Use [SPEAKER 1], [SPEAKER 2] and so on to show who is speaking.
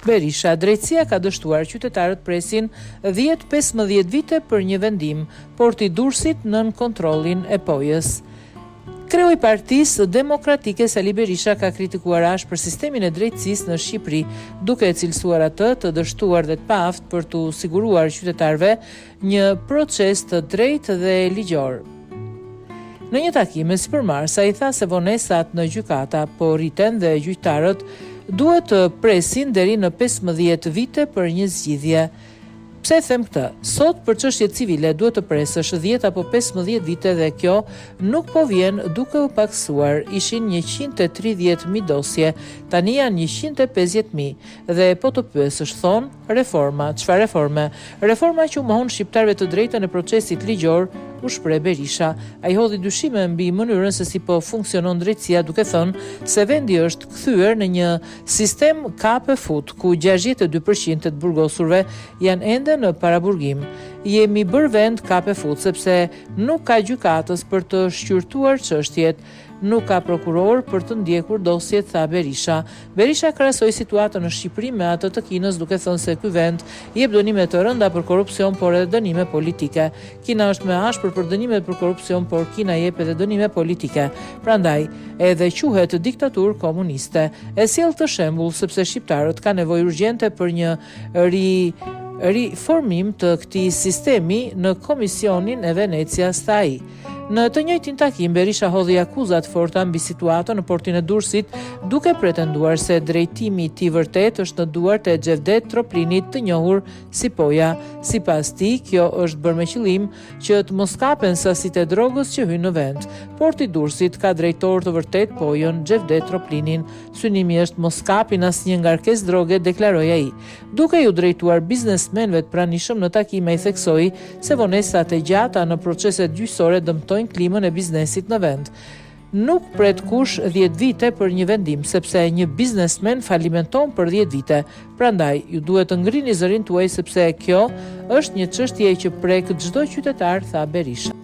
[SPEAKER 1] Berisha, drejtësia ka dështuar qytetarët presin 10-15 vite për një vendim, Porti Durrësit nën kontrollin e POJ-s. Kreu i Partisë Demokratike Sali Berisha ka kritikuar ashpër sistemin e drejtësisë në Shqipëri, duke cilësuar atë të dështuar dhe të paaft për t'u siguruar qytetarëve një proces të drejtë dhe ligjor. Në një takim me Sipërmarrës, ai tha se vonesat në gjykata po rriten dhe gjyqtarët duhet të presin deri në 15 vite për një zgjidhje. Pse them këtë? Sot për çështjet civile duhet të presësh 10 apo 15 vite dhe kjo nuk po vjen duke u paksuar. Ishin 130.000 dosje, tani janë 150.000 dhe po të pyesësh thon reforma. Çfarë reforme? Reforma që u mohon shqiptarëve të drejtën e procesit ligjor, u shpreh Berisha. Ai hodhi dyshime mbi mënyrën se si po funksionon drejtësia, duke thënë se vendi është kthyer në një sistem kape fut, ku 62% të burgosurve janë ende në paraburgim. Jemi bërë vend kape fut sepse nuk ka gjykatës për të shqyrtuar çështjet, nuk ka prokuror për të ndjekur dosjet, tha Berisha. Berisha krahasoi situatën në Shqipëri me atë të Kinës, duke thënë se ky vend jep dënime të rënda për korrupsion, por edhe dënime politike. Kina është më ashpër për dënimet për korrupsion, por Kina jep edhe dënime politike. Prandaj, edhe quhet diktaturë komuniste. E sjell të shembull sepse shqiptarët kanë nevojë urgjente për një riformim të këtij sistemi në Komisionin e Venecias, tha ai. Në të njëjtin takim, Berisha hodhi akuzat forta mbi situatën në Portin e Durrësit, duke pretenduar se drejtimi i tij vërtet është në duart e Xhevdet Troplinit, të njohur si Poja. Sipas tij, kjo është bërë me qëllim që të mos kapen sasitë e drogës që hyn në vend. Porti i Durrësit ka drejtor të vërtet Pojën, Xhevdet Troplinin. Synimi është mos kapin asnjë ngarkesë droge, deklaroi ai. Duke ju drejtuar biznesmenëve të pranishëm në takim, ai theksoi se vonesat e gjata në proceset gjyqësore dëmtojnë klimën e biznesit në vend. Nuk pret kush 10 vite për një vendim, sepse një biznesmen falimenton për 10 vite. Prandaj, ju duhet të ngrini zërin tuaj sepse kjo është një çështje që prek çdo qytetar, tha Berisha.